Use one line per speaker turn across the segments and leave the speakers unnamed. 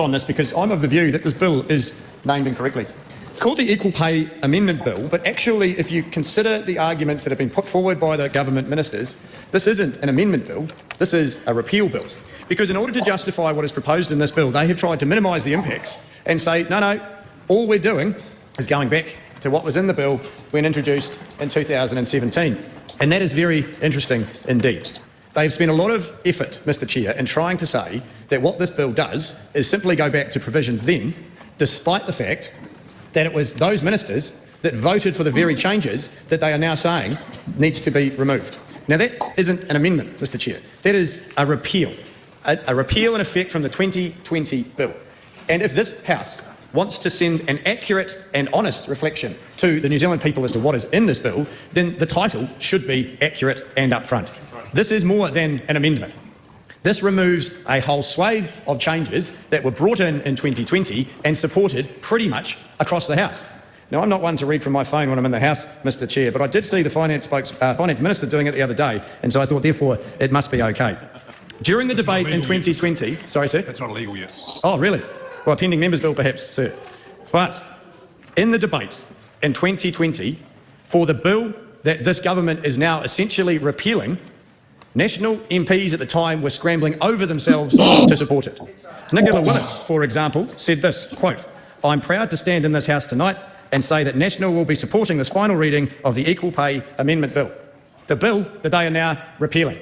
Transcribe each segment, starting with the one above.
on this because I'm of the view that this bill is named incorrectly. It's called the Equal Pay Amendment Bill, but actually, if you consider the arguments that have been put forward by the government ministers, this isn't an amendment bill, this is a repeal bill. Because in order to justify what is proposed in this bill, they have tried to minimise the impacts and say, no, all we're doing is going back to what was in the bill when introduced in 2017. And that is very interesting indeed. They've spent a lot of effort, Mr Chair, in trying to say that what this bill does is simply go back to provisions then, despite the fact that it was those ministers that voted for the very changes that they are now saying needs to be removed. Now that isn't an amendment, Mr Chair. That is a repeal. A repeal in effect from the 2020 bill. And if this House wants to send an accurate and honest reflection to the New Zealand people as to what is in this bill, then the title should be accurate and upfront. This is more than an amendment. This removes a whole swathe of changes that were brought in 2020 and supported pretty much across the House. Now, I'm not one to read from my phone when I'm in the House, Mr Chair, but I did see the Finance Minister doing it the other day, and so I thought, therefore, it must be okay. During the debate in 2020... Yet. Sorry, sir?
That's not illegal yet.
Oh, really? Well, a pending members bill, perhaps, sir. But in the debate in 2020, for the bill that this government is now essentially repealing, National MPs at the time were scrambling over themselves to support it. Nicola Willis, for example, said this, quote, "I'm proud to stand in this House tonight and say that National will be supporting this final reading of the Equal Pay Amendment Bill," the bill that they are now repealing.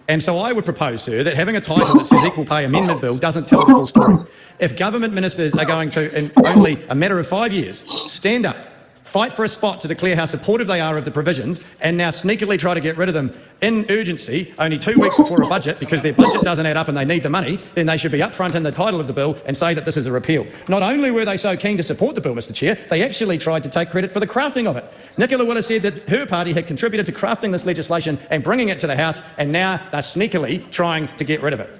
And so I would propose, sir, that having a title that says Equal Pay Amendment Bill doesn't tell the full story. If government ministers are going to, in only a matter of 5 years, stand up, fight for a spot to declare how supportive they are of the provisions, and now sneakily try to get rid of them in urgency, only 2 weeks before a budget, because their budget doesn't add up and they need the money, then they should be upfront in the title of the bill and say that this is a repeal. Not only were they so keen to support the bill, Mr Chair, they actually tried to take credit for the crafting of it. Nicola Willis said that her party had contributed to crafting this legislation and bringing it to the House, and now they're sneakily trying to get rid of it.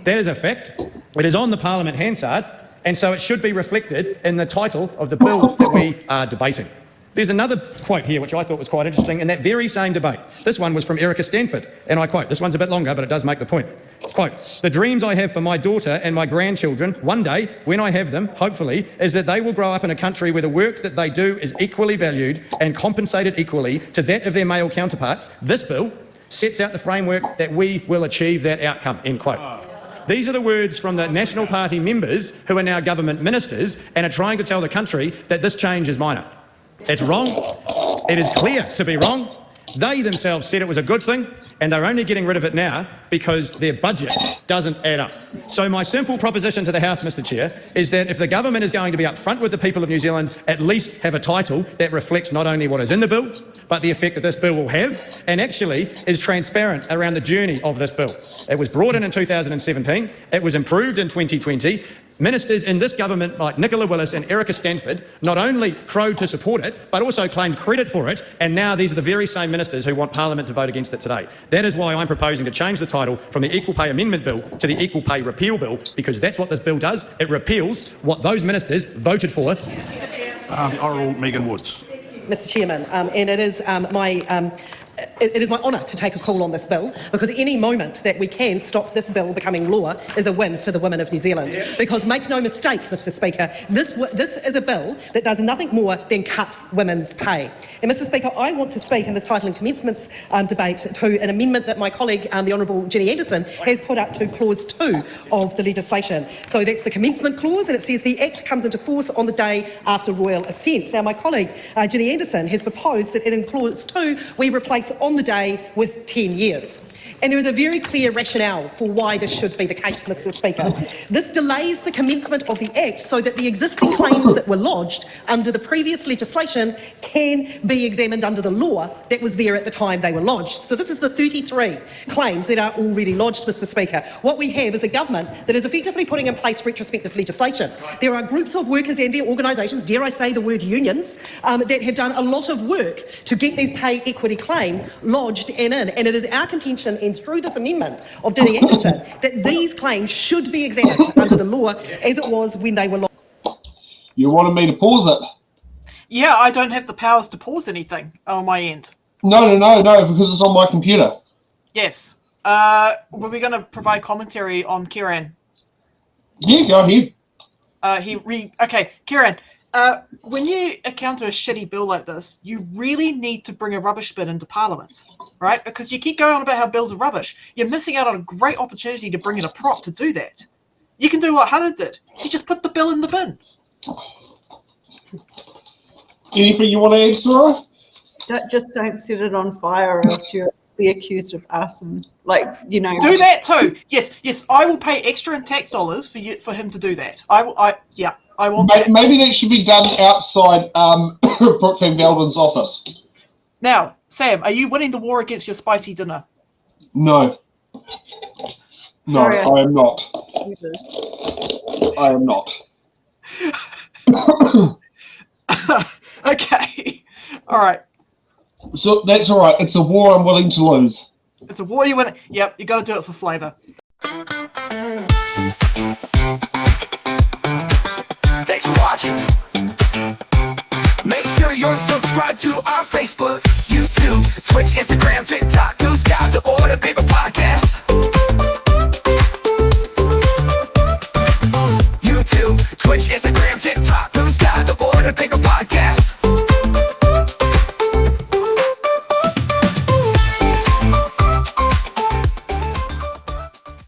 That is a fact. It is on the Parliament Hansard, and so it should be reflected in the title of the bill that we are debating. There's another quote here which I thought was quite interesting in that very same debate. This one was from Erica Stanford, and I quote, this one's a bit longer, but it does make the point. Quote, "The dreams I have for my daughter and my grandchildren, one day, when I have them, hopefully, is that they will grow up in a country where the work that they do is equally valued and compensated equally to that of their male counterparts. This bill sets out the framework that we will achieve that outcome," end quote. These are the words from the National Party members who are now government ministers and are trying to tell the country that this change is minor. It's wrong. It is clear to be wrong. They themselves said it was a good thing, and they're only getting rid of it now because their budget doesn't add up. So my simple proposition to the House, Mr Chair, is that if the government is going to be upfront with the people of New Zealand, at least have a title that reflects not only what is in the bill, but the effect that this bill will have, and actually is transparent around the journey of this bill. It was brought in 2017, it was improved in 2020, Ministers in this government like Nicola Willis and Erica Stanford not only crowed to support it, but also claimed credit for it, and now these are the very same ministers who want Parliament to vote against it today. That is why I'm proposing to change the title from the Equal Pay Amendment Bill to the Equal Pay Repeal Bill, because that's what this bill does. It repeals what those ministers voted for.
Honourable Megan Woods.
Mr Chairman, and it is my honour to take a call on this bill, because any moment that we can stop this bill becoming law is a win for the women of New Zealand. Because make no mistake, Mr Speaker, this is a bill that does nothing more than cut women's pay. And Mr Speaker, I want to speak in this title and commencements debate to an amendment that my colleague, the Honourable Jenny Anderson, has put up to Clause 2 of the legislation. So that's the commencement clause, and it says the Act comes into force on the day after royal assent. Now my colleague, Jenny Anderson, has proposed that in Clause 2 we replace on the day with 10 years. And there is a very clear rationale for why this should be the case, Mr Speaker. This delays the commencement of the Act so that the existing claims that were lodged under the previous legislation can be examined under the law that was there at the time they were lodged. So this is the 33 claims that are already lodged, Mr Speaker. What we have is a government that is effectively putting in place retrospective legislation. There are groups of workers and their organisations, dare I say the word unions, that have done a lot of work to get these pay equity claims lodged and in. And it is our contention, and through this amendment of Jenny Anderson, that these claims should be examined under the law as it was when they were lodged.
You wanted me to pause it?
Yeah, I don't have the powers to pause anything on my end.
No, because it's on my computer.
Yes. Were we going to provide commentary on Kieran?
Yeah, go ahead.
Okay, Kieran. When you encounter a shitty bill like this, you really need to bring a rubbish bin into Parliament, right? Because you keep going on about how bills are rubbish. You're missing out on a great opportunity to bring in a prop to do that. You can do what Hannah did. You just put the bill in the bin.
Anything you want to add, Soraya?
Just don't set it on fire, or else you'll be accused of arson. Like, you know.
Do that too. Yes. I will pay extra in tax dollars for him to do that. I want.
Maybe that should be done outside Brooke van Veldon's office.
Now, Sam, are you winning the war against your spicy dinner?
No. No,
Sorry.
I am not.
Jesus.
I am not.
Okay. All right.
So that's all right. It's a war I'm willing to lose.
It's a war you win. Yep, you got to do it for flavour.
Thanks for watching. Make sure you're subscribed to our Facebook, YouTube, Twitch, Instagram, TikTok.